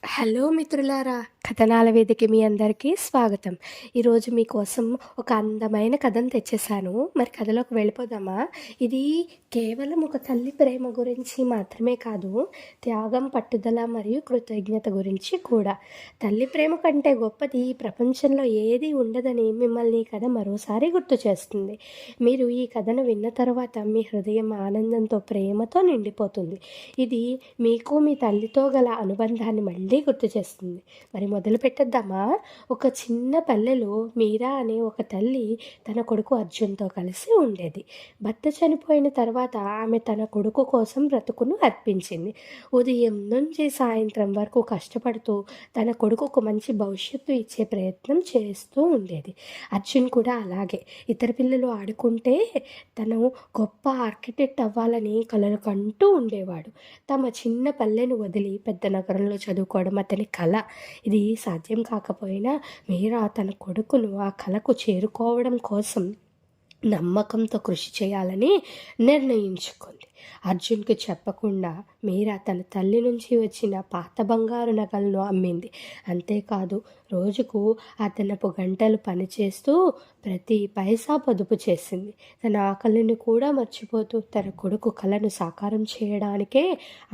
Hello మిత్రులారా! కథనాల వేదిక మీ అందరికీ స్వాగతం. ఈరోజు మీకోసం ఒక అందమైన కథను తెచ్చేసాను. మరి కథలోకి వెళ్ళిపోదామా? ఇది కేవలం ఒక తల్లి ప్రేమ గురించి మాత్రమే కాదు, త్యాగం, పట్టుదల మరియు కృతజ్ఞత గురించి కూడా. తల్లి ప్రేమ కంటే గొప్పది ఈ ప్రపంచంలో ఏది ఉండదని మిమ్మల్ని ఈ కథ మరోసారి గుర్తు చేస్తుంది. మీరు ఈ కథను విన్న తర్వాత మీ హృదయం ఆనందంతో, ప్రేమతో నిండిపోతుంది. ఇది మీకు మీ తల్లితో గల అనుబంధాన్ని మళ్ళీ గుర్తు చేస్తుంది. మరి మొదలు పెట్టేద్దామా? ఒక చిన్న పల్లెలో మీరా అనే ఒక తల్లి తన కొడుకు అర్జున్తో కలిసి ఉండేది. భర్త చనిపోయిన తర్వాత ఆమె తన కొడుకు కోసం బ్రతుకును అర్పించింది. ఉదయం నుంచి సాయంత్రం వరకు కష్టపడుతూ తన కొడుకుకు మంచి భవిష్యత్తు ఇచ్చే ప్రయత్నం చేస్తూ ఉండేది. అర్జున్ కూడా అలాగే. ఇతర పిల్లలు ఆడుకుంటే తను గొప్ప ఆర్కిటెక్ట్ అవ్వాలని కలలు కంటూ ఉండేవాడు. తమ చిన్న పల్లెను వదిలి పెద్ద నగరంలో చదువుకోవడం అతని కల. ఇది సాధ్యం కాకపోయినా మీరా తన కొడుకును ఆ కలకు చేరుకోవడం కోసం నమ్మకంతో కృషి చేయాలని నిర్ణయించుకుంది. అర్జున్కి చెప్పకుండా మీరా తన తల్లి నుంచి వచ్చిన పాత బంగారు నగలను అమ్మింది. అంతేకాదు, రోజుకు అదనపు గంటలు పనిచేస్తూ ప్రతి పైసా పొదుపు చేసింది. తన ఆకలిని కూడా మర్చిపోతూ తన కొడుకు కలను సాకారం చేయడానికే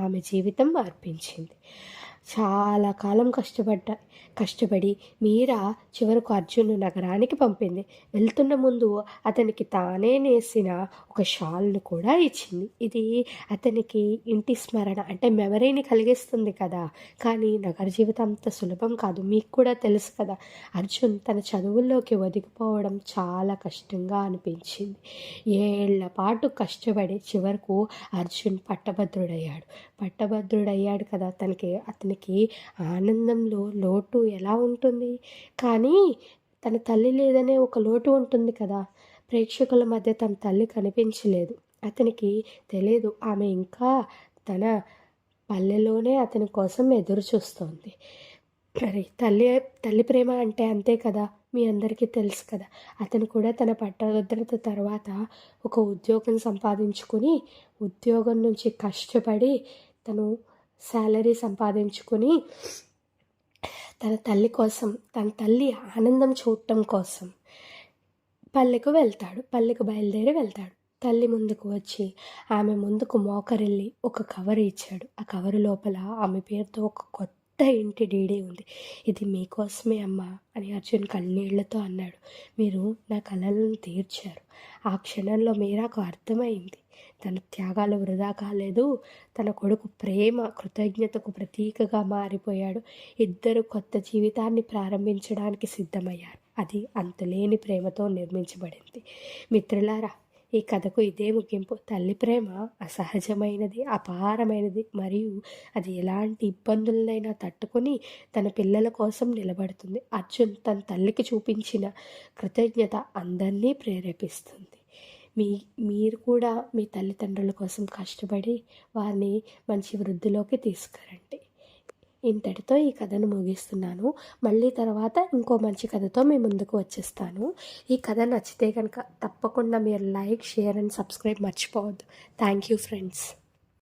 ఆమె జీవితం అర్పించింది. చాలా కాలం కష్టపడి మీరా చివరకు అర్జున్ను నగరానికి పంపింది. వెళ్తున్న ముందు అతనికి తానే నేసిన ఒక షాల్ను కూడా ఇచ్చింది. ఇది అతనికి ఇంటి స్మరణ, అంటే మెమరీని కలిగిస్తుంది కదా. కానీ నగర జీవితం అంత సులభం కాదు, మీకు కూడా తెలుసు కదా. అర్జున్ తన చదువుల్లోకి ఒదిగిపోవడం చాలా కష్టంగా అనిపించింది. ఏళ్ల పాటు కష్టపడి చివరకు అర్జున్ పట్టభద్రుడయ్యాడు కదా. అతనికి ఆనందంలో లోటు ఎలా ఉంటుంది? కానీ తన తల్లి లేదనే ఒక లోటు ఉంటుంది కదా. ప్రేక్షకుల మధ్య తన తల్లి కనిపించలేదు. అతనికి తెలియదు, ఆమె ఇంకా తన పల్లెలోనే అతని కోసం ఎదురు చూస్తోంది. మరి తల్లి ప్రేమ అంటే అంతే కదా, మీ అందరికీ తెలుసు కదా. అతను కూడా తన పట్టభద్రత తర్వాత ఒక ఉద్యోగం సంపాదించుకుని, ఉద్యోగం నుంచి కష్టపడి తను శాలరీ సంపాదించుకొని తన తల్లి కోసం, తన తల్లి ఆనందం చూడటం కోసం పల్లెకు బయలుదేరి వెళ్తాడు. తల్లి ముందుకు వచ్చి ఆమె ముందుకు మోకరిల్లి ఒక కవర్ ఇచ్చాడు. ఆ కవరు లోపల ఆమె పేరుతో ఒక కొత్త ఇంటి డీడీ ఉంది. ఇది మీకోసమే అమ్మా అని అర్జున్ కన్నీళ్లతో అన్నాడు. మీరు నా కలలను తీర్చారు. ఆ క్షణంలో మీరాకు అర్థమైంది, తన త్యాగాలు వృధా కాలేదు. తన కొడుకు ప్రేమ, కృతజ్ఞతకు ప్రతీకగా మారిపోయాడు. ఇద్దరు కొత్త జీవితాన్ని ప్రారంభించడానికి సిద్ధమయ్యారు. అది అంతులేని ప్రేమతో నిర్మించబడింది. మిత్రులారా, ఈ కథకు ఇదే ముగింపు. తల్లి ప్రేమ అసహజమైనది, అపారమైనది, మరియు అది ఎలాంటి ఇబ్బందులనైనా తట్టుకొని తన పిల్లల కోసం నిలబడుతుంది. అర్జున్ తన తల్లికి చూపించిన కృతజ్ఞత అందరినీ ప్రేరేపిస్తుంది. మీరు కూడా మీ తల్లిదండ్రుల కోసం కష్టపడి వారిని మంచి వృద్ధిలోకి తీసుకురండి. ఇంతటితో ఈ కథను ముగిస్తున్నాను. మళ్ళీ తర్వాత ఇంకో మంచి కథతో మీ ముందుకు వచ్చేస్తాను. ఈ కథ నచ్చితే కనుక తప్పకుండా మీరు లైక్, షేర్ అండ్ సబ్స్క్రైబ్ మర్చిపోవద్దు. Thank you friends.